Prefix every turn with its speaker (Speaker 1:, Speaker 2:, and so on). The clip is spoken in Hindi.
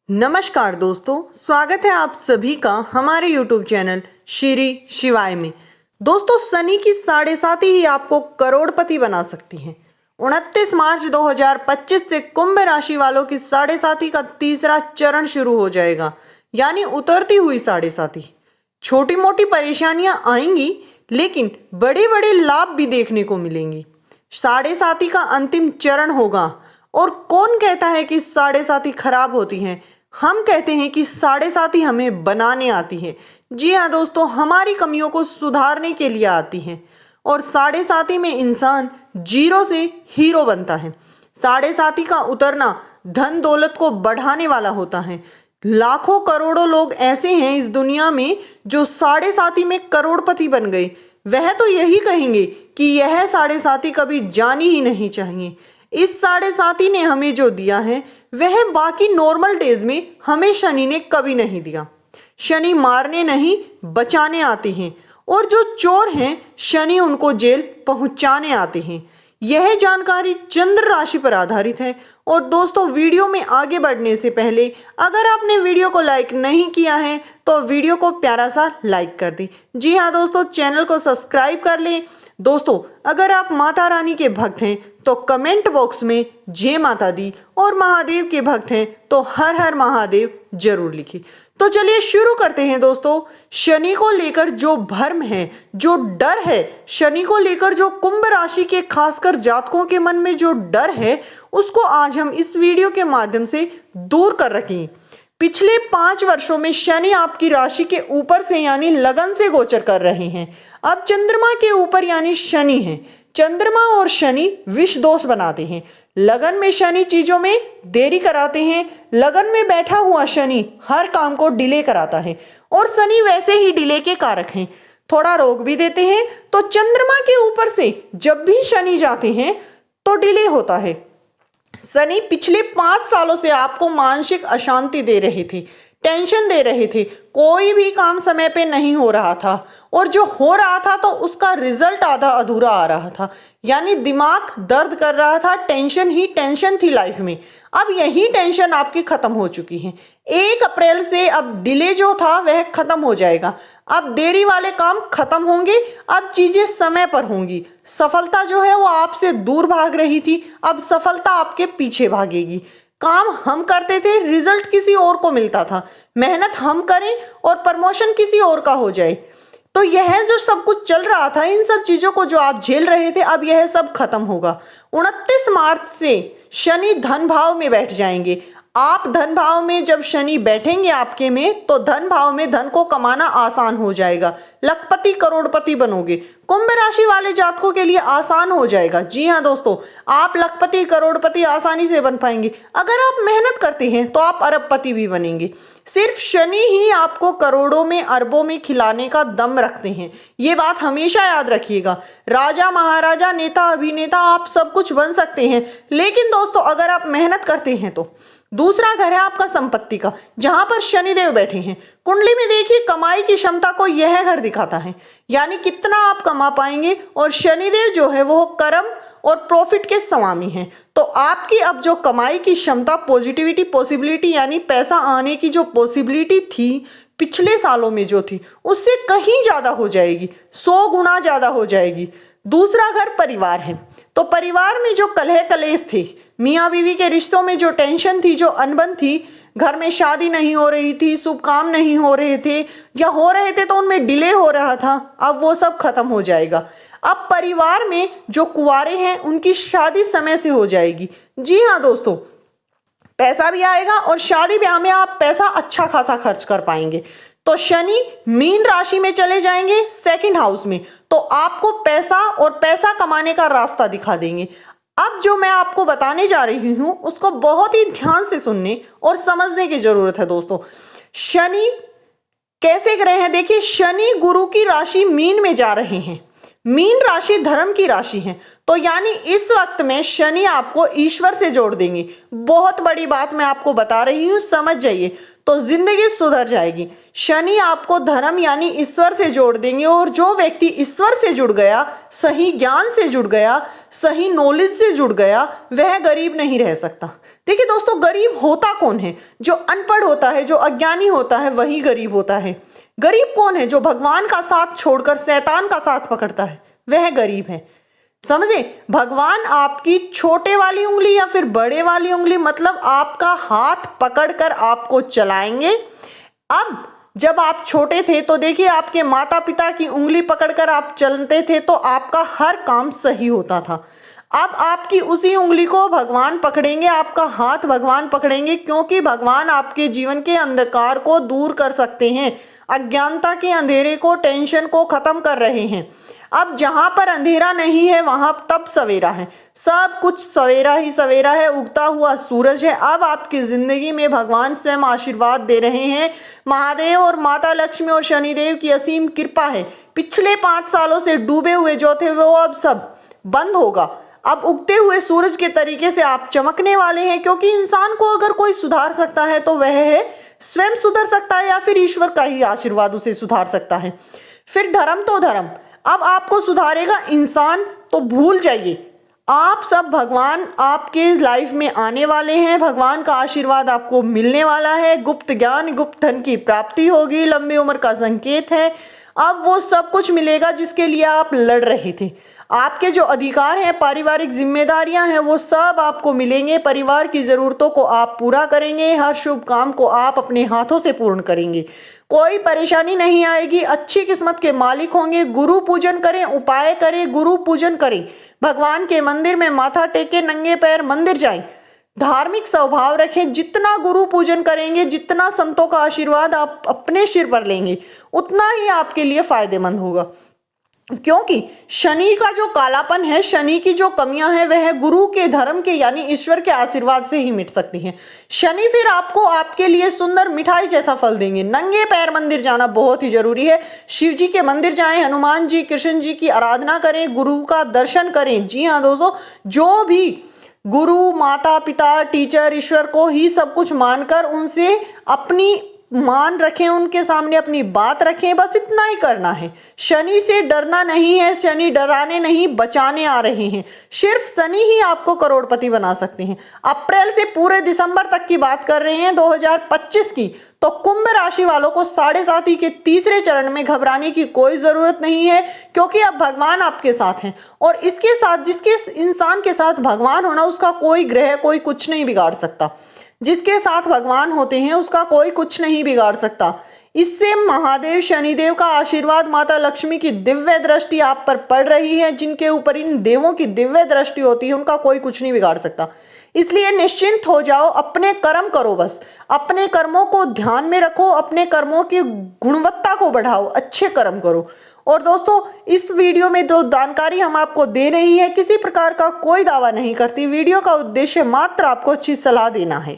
Speaker 1: नमस्कार दोस्तों, स्वागत है आप सभी का हमारे YouTube चैनल श्री शिवाय में। दोस्तों, शनि की 7.5 ही आपको करोड़पति बना सकती है। 29 मार्च 2025 से कुंभ राशि वालों की 7.5 का तीसरा चरण शुरू हो जाएगा, यानी उतरती हुई 7.5। छोटी मोटी परेशानियां आएंगी, लेकिन बड़े बड़े लाभ भी देखने को मिलेंगी। 7.5 का अंतिम चरण होगा। और कौन कहता है कि 7.5 खराब होती हैं? हम कहते हैं कि 7.5 हमें बनाने आती है। जी हाँ दोस्तों, हमारी कमियों को सुधारने के लिए आती है। और 7.5 में इंसान जीरो से हीरो बनता है। 7.5 का उतरना धन दौलत को बढ़ाने वाला होता है। लाखों करोड़ों लोग ऐसे हैं इस दुनिया में जो 7.5 में करोड़पति बन गए। वह तो यही कहेंगे कि यह 7.5 कभी जानी ही नहीं चाहिए। इस 7.5 ने हमें जो दिया है वह बाकी नॉर्मल डेज में हमें शनि ने कभी नहीं दिया। शनि मारने नहीं, बचाने आते हैं। और जो चोर हैं, शनि उनको जेल पहुंचाने आते हैं। यह जानकारी चंद्र राशि पर आधारित है। और दोस्तों, वीडियो में आगे बढ़ने से पहले अगर आपने वीडियो को लाइक नहीं किया है तो वीडियो को प्यारा सा लाइक कर दें। जी हाँ दोस्तों, चैनल को सब्सक्राइब कर लें। दोस्तों, अगर आप माता रानी के भक्त हैं तो कमेंट बॉक्स में जय माता दी, और महादेव के भक्त हैं तो हर हर महादेव जरूर लिखिए। तो चलिए शुरू करते हैं दोस्तों। शनि को लेकर जो भ्रम है, जो डर है, शनि को लेकर जो कुंभ राशि के खासकर जातकों के मन में जो डर है, उसको आज हम इस वीडियो के माध्यम से दूर कर रखें। पिछले 5 वर्षों में शनि आपकी राशि के ऊपर से यानी लगन से गोचर कर रहे हैं। अब चंद्रमा के ऊपर यानी शनि है। चंद्रमा और शनि विष दोष बनाते हैं। लगन में शनि चीजों में देरी कराते हैं। लगन में बैठा हुआ शनि हर काम को डिले कराता है। और शनि वैसे ही डिले के कारक हैं, थोड़ा रोक भी देते हैं। तो चंद्रमा के ऊपर से जब भी शनि जाते हैं तो डिले होता है। शनि पिछले 5 सालों से आपको मानसिक अशांति दे रहे थे, टेंशन दे रहे थे। कोई भी काम समय पे नहीं हो रहा था, और जो हो रहा था तो उसका रिजल्ट आधा अधूरा आ रहा था, यानी दिमाग दर्द कर रहा था। टेंशन ही टेंशन थी लाइफ में। अब यही टेंशन आपकी खत्म हो चुकी है। 1 अप्रैल से अब डिले जो था वह खत्म हो जाएगा। अब देरी वाले काम खत्म होंगे। अब चीजें समय पर होंगी। सफलता जो है वो आपसे दूर भाग रही थी, अब सफलता आपके पीछे भागेगी। काम हम करते थे, रिजल्ट किसी और को मिलता था। मेहनत हम करें और प्रमोशन किसी और का हो जाए। तो यह जो सब कुछ चल रहा था, इन सब चीजों को जो आप झेल रहे थे, अब यह सब खत्म होगा। 29 मार्च से शनि धन भाव में बैठ जाएंगे। आप धन भाव में जब शनि बैठेंगे आपके में, तो धन भाव में धन को कमाना आसान हो जाएगा। लखपति करोड़पति बनोगे। कुंभ राशि वाले जातकों के लिए आसान हो जाएगा। जी हाँ दोस्तों, आप लखपति करोड़पति आसानी से बन पाएंगे। अगर आप मेहनत करते हैं तो आप अरबपति भी बनेंगे। सिर्फ शनि ही आपको करोड़ों में अरबों में खिलाने का दम रखते हैं। ये बात हमेशा याद रखिएगा। राजा महाराजा, नेता अभिनेता, आप सब कुछ बन सकते हैं, लेकिन दोस्तों अगर आप मेहनत करते हैं तो। दूसरा घर है आपका संपत्ति का, जहां पर शनिदेव बैठे हैं। कुंडली में देखिए, कमाई की क्षमता को यह घर दिखाता है, यानी कितना आप कमा पाएंगे। और शनिदेव जो है वो कर्म और प्रॉफिट के स्वामी हैं। तो आपकी अब जो कमाई की क्षमता, पॉजिटिविटी, पॉसिबिलिटी, यानी पैसा आने की जो पॉसिबिलिटी थी पिछले सालों में जो थी, उससे कहीं ज्यादा हो जाएगी, 100 गुना ज्यादा हो जाएगी। दूसरा घर परिवार है। तो परिवार में जो कलह कलेश थे, मियाँ बीवी के रिश्तों में जो टेंशन थी, जो अनबन थी, घर में शादी नहीं हो रही थी, शुभ काम नहीं हो रहे थे, या हो रहे थे तो उनमें डिले हो रहा था, अब वो सब खत्म हो जाएगा। अब परिवार में जो कुंवारे हैं उनकी शादी समय से हो जाएगी। जी हाँ दोस्तों, पैसा भी आएगा और शादी ब्याह में आप पैसा अच्छा खासा खर्च कर पाएंगे। तो शनि मीन राशि में चले जाएंगे, 2nd हाउस में, तो आपको पैसा और पैसा कमाने का रास्ता दिखा देंगे। अब जो मैं आपको बताने जा रही हूं उसको बहुत ही ध्यान से सुनने और समझने की जरूरत है दोस्तों। शनि कैसे ग्रह हैं? देखिए, शनि गुरु की राशि मीन में जा रहे हैं। मीन राशि धर्म की राशि है। तो यानी इस वक्त में शनि आपको ईश्वर से जोड़ देंगे। बहुत बड़ी बात मैं आपको बता रही हूं, समझ जाइए। तो जिंदगी सुधर जाएगी। शनि आपको धर्म यानी ईश्वर से जोड़ देंगे, और जो व्यक्ति ईश्वर से जुड़ गया, सही ज्ञान से जुड़ गया, सही नॉलेज से जुड़ गया, वह गरीब नहीं रह सकता। देखिए दोस्तों, गरीब होता कौन है? जो अनपढ़ होता है, जो अज्ञानी होता है, वही गरीब होता है। गरीब कौन है? जो भगवान का साथ छोड़कर शैतान का साथ पकड़ता है, वह गरीब है। समझे? भगवान आपकी छोटे वाली उंगली या फिर बड़े वाली उंगली, मतलब आपका हाथ पकड़कर आपको चलाएंगे। अब जब आप छोटे थे तो देखिए, आपके माता पिता की उंगली पकड़कर आप चलते थे तो आपका हर काम सही होता था। अब आपकी उसी उंगली को भगवान पकड़ेंगे, आपका हाथ भगवान पकड़ेंगे, क्योंकि भगवान आपके जीवन के अंधकार को दूर कर सकते हैं, अज्ञानता के अंधेरे को, टेंशन को खत्म कर रहे हैं। अब जहां पर अंधेरा नहीं है वहां तब सवेरा है, सब कुछ सवेरा ही सवेरा है, उगता हुआ सूरज है। अब आपकी जिंदगी में भगवान स्वयं आशीर्वाद दे रहे हैं। महादेव और माता लक्ष्मी और शनिदेव की असीम कृपा है। पिछले 5 सालों से डूबे हुए जो थे वो अब सब बंद होगा। अब उगते हुए सूरज के तरीके से आप चमकने वाले हैं, क्योंकि इंसान को अगर कोई सुधार सकता है तो वह है स्वयं सुधर सकता है, या फिर ईश्वर का ही आशीर्वाद उसे सुधार सकता है। फिर धर्म तो धर्म, अब आपको सुधारेगा इंसान, तो भूल जाइए। आप सब, भगवान आपके लाइफ में आने वाले हैं, भगवान का आशीर्वाद आपको मिलने वाला है, गुप्त ज्ञान, गुप्त धन की प्राप्ति होगी, लंबी उम्र का संकेत है। अब वो सब कुछ मिलेगा जिसके लिए आप लड़ रहे थे। आपके जो अधिकार हैं, पारिवारिक जिम्मेदारियां हैं, वो सब आपको मिलेंगे। परिवार की ज़रूरतों को आप पूरा करेंगे, हर शुभ काम को आप अपने हाथों से पूर्ण करेंगे, कोई परेशानी नहीं आएगी, अच्छी किस्मत के मालिक होंगे। गुरु पूजन करें, उपाय करें, गुरु पूजन करें, भगवान के मंदिर में माथा टेके, नंगे पैर मंदिर जाएं, धार्मिक स्वभाव रखें। जितना गुरु पूजन करेंगे, जितना संतों का आशीर्वाद आप अपने सिर पर लेंगे, उतना ही आपके लिए फायदेमंद होगा। क्योंकि शनि का जो कालापन है, शनि की जो कमियां हैं, वह गुरु के, धर्म के यानी ईश्वर के आशीर्वाद से ही मिट सकती हैं। शनि फिर आपको आपके लिए सुंदर मिठाई जैसा फल देंगे। नंगे पैर मंदिर जाना बहुत ही जरूरी है। शिव जी के मंदिर जाएं, हनुमान जी, कृष्ण जी की आराधना करें, गुरु का दर्शन करें। जी हाँ दोस्तों, जो भी गुरु, माता पिता, टीचर, ईश्वर को ही सब कुछ मानकर उनसे अपनी मान रखें, उनके सामने अपनी बात रखें, बस इतना ही करना है। शनि से डरना नहीं है, शनि डराने नहीं बचाने आ रहे हैं। सिर्फ शनि ही आपको करोड़पति बना सकते हैं। अप्रैल से पूरे दिसंबर तक की बात कर रहे हैं 2025 की, तो कुंभ राशि वालों को 7.5 के तीसरे चरण में घबराने की कोई जरूरत नहीं है, क्योंकि अब भगवान आपके साथ हैं। और इसके साथ, जिसके इंसान के साथ भगवान होना, उसका कोई ग्रह, कोई कुछ नहीं बिगाड़ सकता। जिसके साथ भगवान होते हैं उसका कोई कुछ नहीं बिगाड़ सकता। इससे महादेव, शनिदेव का आशीर्वाद, माता लक्ष्मी की दिव्य दृष्टि आप पर पड़ रही है। जिनके ऊपर इन देवों की दिव्य दृष्टि होती है, उनका कोई कुछ नहीं बिगाड़ सकता। इसलिए निश्चिंत हो जाओ, अपने कर्म करो, बस अपने कर्मों को ध्यान में रखो, अपने कर्मों की गुणवत्ता को बढ़ाओ, अच्छे कर्म करो। और दोस्तों, इस वीडियो में जो जानकारी हम आपको दे रही है, किसी प्रकार का कोई दावा नहीं करती। वीडियो का उद्देश्य मात्र आपको अच्छी सलाह देना है।